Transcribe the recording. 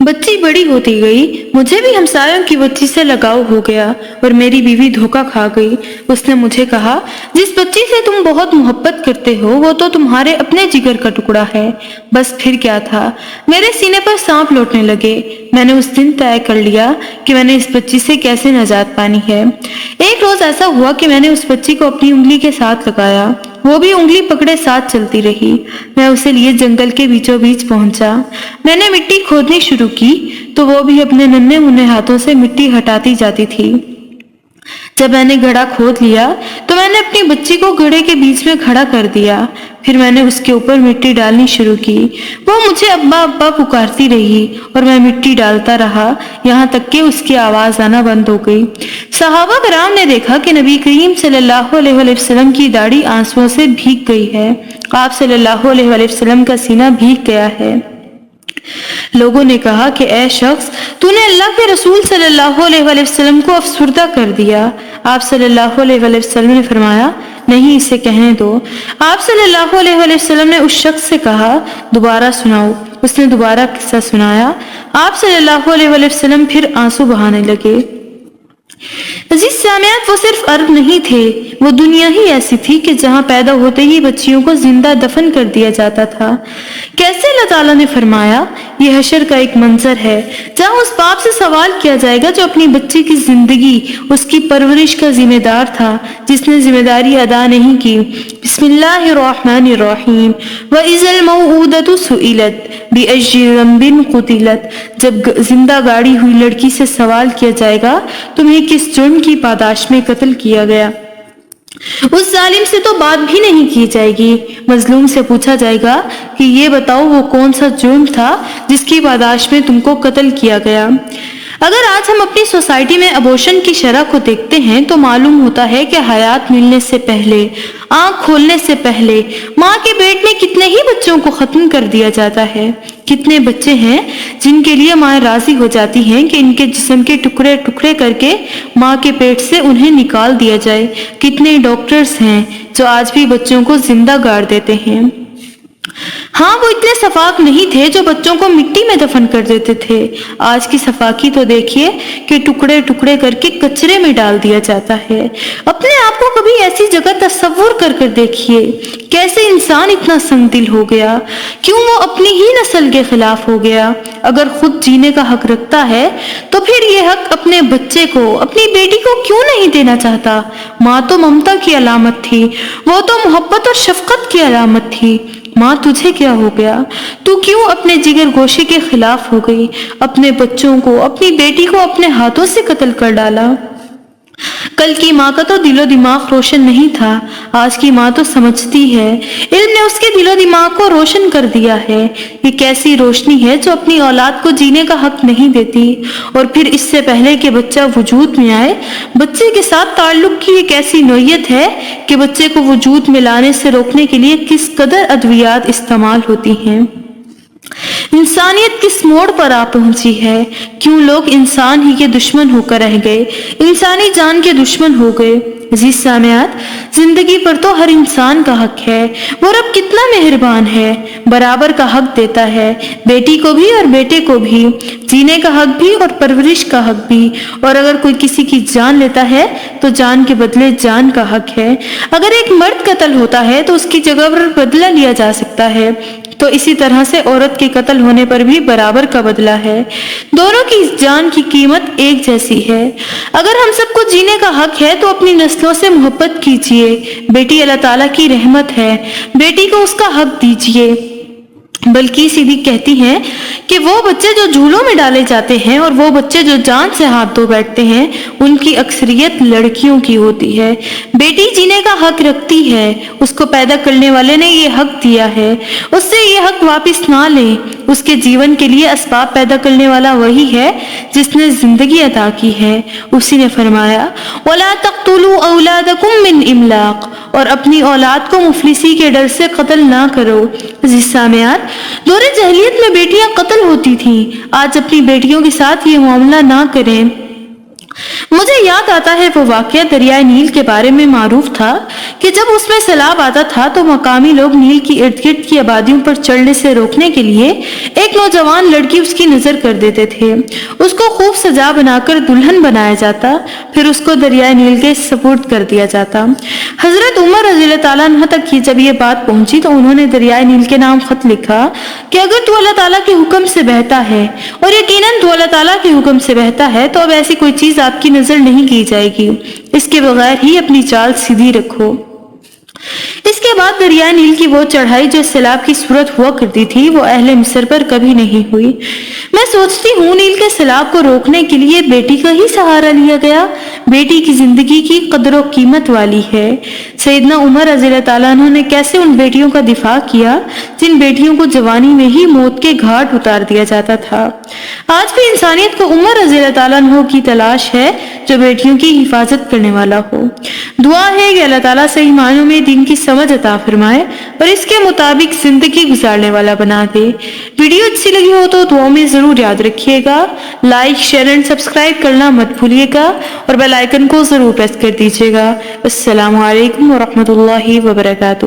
بچی بڑی ہوتی گئی، مجھے بھی ہمسایوں کی بچی سے لگاؤ ہو گیا اور میری بیوی دھوکہ کھا گئی۔ اس نے مجھے کہا، جس بچی سے تم بہت محبت کرتے ہو وہ تو تمہارے اپنے جگر کا ٹکڑا ہے۔ بس پھر کیا تھا، میرے سینے پر سانپ لوٹنے لگے۔ میں نے اس دن طے کر لیا کہ میں نے اس بچی سے کیسے نجات پانی ہے۔ ایک روز ایسا ہوا کہ میں نے اس بچی کو اپنی انگلی کے ساتھ لگایا، وہ بھی انگلی پکڑے ساتھ چلتی رہی۔ میں اسے لیے جنگل کے بیچوں بیچ پہنچا۔ میں نے مٹی کھودنی شروع کی تو وہ بھی اپنے ننھے منھے ہاتھوں سے مٹی ہٹاتی جاتی تھی۔ جب میں نے گڑھا کھود لیا تو میں نے اپنی بچی کو گڑھے کے بیچ میں کھڑا کر دیا۔ پھر میں نے اس کے اوپر مٹی ڈالنی شروع کی۔ وہ مجھے ابا ابا پکارتی رہی اور میں مٹی ڈالتا رہا یہاں تک کہ اس کی آواز آنا بند ہو گئی۔ صحابہ کرام نے دیکھا کہ نبی کریم صلی اللہ علیہ وآلہ وسلم کی داڑھی آنسوؤں سے بھیگ گئی ہے۔ آپ صلی اللہ علیہ وآلہ وسلم کا سینہ بھیگ گیا ہے۔ لوگوں نے کہا کہ اے شخص، تو نے اللہ کے رسول صلی اللہ علیہ وآلہ وسلم کو افسردہ کر دیا۔ آپ صلی اللہ علیہ وآلہ وسلم نے فرمایا، نہیں، اسے کہنے دو۔ آپ صلی اللہ علیہ وآلہ وسلم نے اس شخص سے کہا، دوبارہ سناؤ۔ اس نے دوبارہ قصہ سنایا۔ آپ صلی اللہ علیہ وآلہ وسلم پھر آنسو بہانے لگے۔ عزیز سامعات، وہ صرف عرب نہیں تھے، وہ دنیا ہی ایسی تھی کہ جہاں پیدا ہوتے ہی بچیوں کو زندہ دفن کر دیا جاتا تھا۔ کیسے اللہ تعالیٰ نے فرمایا، یہ حشر کا ایک منظر ہے جہاں اس باپ سے سوال کیا جائے گا جو اپنی بچی کی زندگی، اس کی پرورش کا ذمہ دار تھا، جس نے ذمہ داری ادا نہیں کی۔ بسم اللہ الرحمن الرحیم۔ وَإِذَا الْمَوْءُودَةُ سُئِلَتْ بِأَيِّ ذَنبٍ قُتِلَتْ۔ جب زندہ گاڑی ہوئی لڑکی سے سوال کیا جائے گا، تمہیں کس جرم کی پاداش میں قتل کیا گیا؟ اس ظالم سے تو بات بھی نہیں کی جائے گی۔ مظلوم سے پوچھا جائے گا کہ یہ بتاؤ وہ کون سا جرم تھا جس کی پاداش میں تم کو قتل کیا گیا۔ اگر آج ہم اپنی سوسائٹی میں ابورشن کی شرح کو دیکھتے ہیں تو معلوم ہوتا ہے کہ حیات ملنے سے پہلے، آنکھ کھولنے سے پہلے ماں کے پیٹ میں کتنے ہی بچوں کو ختم کر دیا جاتا ہے۔ کتنے بچے ہیں جن کے لیے ماں راضی ہو جاتی ہیں کہ ان کے جسم کے ٹکڑے ٹکڑے کر کے ماں کے پیٹ سے انہیں نکال دیا جائے۔ کتنے ڈاکٹرز ہیں جو آج بھی بچوں کو زندہ گاڑ دیتے ہیں۔ ہاں، وہ اتنے سفاک نہیں تھے جو بچوں کو مٹی میں دفن کر دیتے تھے۔ آج کی سفاکی تو دیکھیے کہ ٹکڑے ٹکڑے کر کے کچرے میں ڈال دیا جاتا ہے۔ اپنے آپ کو کبھی ایسی جگہ تصور کر کر دیکھیے، کیسے انسان اتنا سنگ دل ہو گیا، کیوں وہ اپنی ہی نسل کے خلاف ہو گیا۔ اگر خود جینے کا حق رکھتا ہے تو پھر یہ حق اپنے بچے کو، اپنی بیٹی کو کیوں نہیں دینا چاہتا؟ ماں تو ممتا کی علامت تھی، وہ تو محبت اور شفقت کی علامت تھی۔ ماں، تجھے کیا ہو گیا؟ تو کیوں اپنے جگر گوشے کے خلاف ہو گئی؟ اپنے بچوں کو، اپنی بیٹی کو اپنے ہاتھوں سے قتل کر ڈالا۔ کل کی ماں کا تو دل و دماغ روشن نہیں تھا، آج کی ماں تو سمجھتی ہے۔ علم نے اس کے دل و دماغ کو روشن کر دیا ہے۔ یہ کیسی روشنی ہے جو اپنی اولاد کو جینے کا حق نہیں دیتی، اور پھر اس سے پہلے کہ بچہ وجود میں آئے، بچے کے ساتھ تعلق کی ایک ایسی نوعیت ہے کہ بچے کو وجود میں لانے سے روکنے کے لیے کس قدر ادویات استعمال ہوتی ہیں۔ انسانیت کس موڑ پر آ پہنچی ہے؟ کیوں لوگ انسان ہی کے دشمن ہو کر رہ گئے، انسانی جان کے دشمن ہو گئے؟ عزیز سامعات، زندگی پر تو ہر انسان کا حق ہے۔ وہ رب کتنا مہربان ہے، برابر کا حق دیتا ہے، بیٹی کو بھی اور بیٹے کو بھی، جینے کا حق بھی اور پرورش کا حق بھی۔ اور اگر کوئی کسی کی جان لیتا ہے تو جان کے بدلے جان کا حق ہے۔ اگر ایک مرد قتل ہوتا ہے تو اس کی جگہ پر بدلہ لیا جا سکتا ہے، تو اسی طرح سے عورت کے قتل ہونے پر بھی برابر کا بدلہ ہے۔ دونوں کی جان کی قیمت ایک جیسی ہے۔ اگر ہم سب کو جینے کا حق ہے تو اپنی نسلوں سے محبت کیجیے۔ بیٹی اللہ تعالیٰ کی رحمت ہے، بیٹی کو اس کا حق دیجیے۔ بلکہ سیدھی کہتی ہیں کہ وہ بچے جو جھولوں میں ڈالے جاتے ہیں اور وہ بچے جو جان سے ہاتھ دھو بیٹھتے ہیں، ان کی اکثریت لڑکیوں کی ہوتی ہے۔ بیٹی جینے کا حق رکھتی ہے، اس کو پیدا کرنے والے نے یہ حق دیا ہے، اس سے یہ حق واپس نہ لیں۔ اس کے جیون کے لیے اسباب پیدا کرنے والا وہی ہے جس نے زندگی عطا کی ہے۔ اسی نے فرمایا، وَلَا تَقْتُلُوا أَوْلَادَكُمْ مِنْ إِمْلَاقٍ، اور اپنی اولاد کو مفلسی کے ڈر سے قتل نہ کرو۔ عزیز سامعات، دور جاہلیت میں بیٹیاں قتل ہوتی تھیں، آج اپنی بیٹیوں کے ساتھ یہ معاملہ نہ کریں۔ مجھے یاد آتا ہے وہ واقعہ دریائے نیل کے بارے میں معروف تھا کہ جب اس میں سیلاب آتا تھا تو مقامی لوگ نیل کی ارد گرد کی آبادیوں پر چڑھنے سے روکنے کے لیے ایک نوجوان لڑکی اس کی نظر کر دیتے تھے۔ اس کو خوب سجا بنا کر دلہن بنایا جاتا، پھر اس کو دریائے نیل کے سپرد کر دیا جاتا۔ حضرت عمر رضی اللہ تعالیٰ عنہ تک جب یہ بات پہنچی تو انہوں نے دریائے نیل کے نام خط لکھا کہ اگر تو اللہ تعالیٰ کے حکم سے بہتا ہے اور یقیناً تو اللہ تعالیٰ کے حکم سے بہتا ہے تو اب ایسی کوئی چیز آپ کی نظر نہیں کی جائے گی، اس کے بغیر ہی اپنی چال سیدھی رکھو۔ اس کے بعد دریائے نیل کی وہ چڑھائی جو سیلاب کی صورت ہوا کرتی تھی وہ اہل مصر پر کبھی نہیں ہوئی۔ میں سوچتی ہوں نیل کے سیلاب کو روکنے کے لیے بیٹی کا ہی سہارا لیا گیا۔ بیٹی کی زندگی کی قدر و قیمت والی ہے۔ سیدنا عمر رضی اللہ تعالیٰ عنہ نے کیسے ان بیٹیوں کا دفاع کیا جن بیٹیوں کو جوانی میں ہی موت کے گھاٹ اتار دیا جاتا تھا۔ آج بھی انسانیت کو عمر رضی اللہ تعالیٰ عنہ کی تلاش ہے جو بیٹیوں کی حفاظت کرنے والا ہو۔ دعا ہے کہ اللہ تعالیٰ صحیح معنوں میں دین کی سمجھ عطا فرمائے اور اس کے مطابق زندگی گزارنے والا بنا دے۔ ویڈیو اچھی لگی ہو تو دعاؤں میں ضرور یاد رکھیے گا۔ لائک، شیئر اینڈ سبسکرائب کرنا مت بھولیے گا اور بیل آئیکن کو ضرور پریس کر دیجیے گا۔ السلام علیکم ورحمۃ اللہ وبرکاتہ۔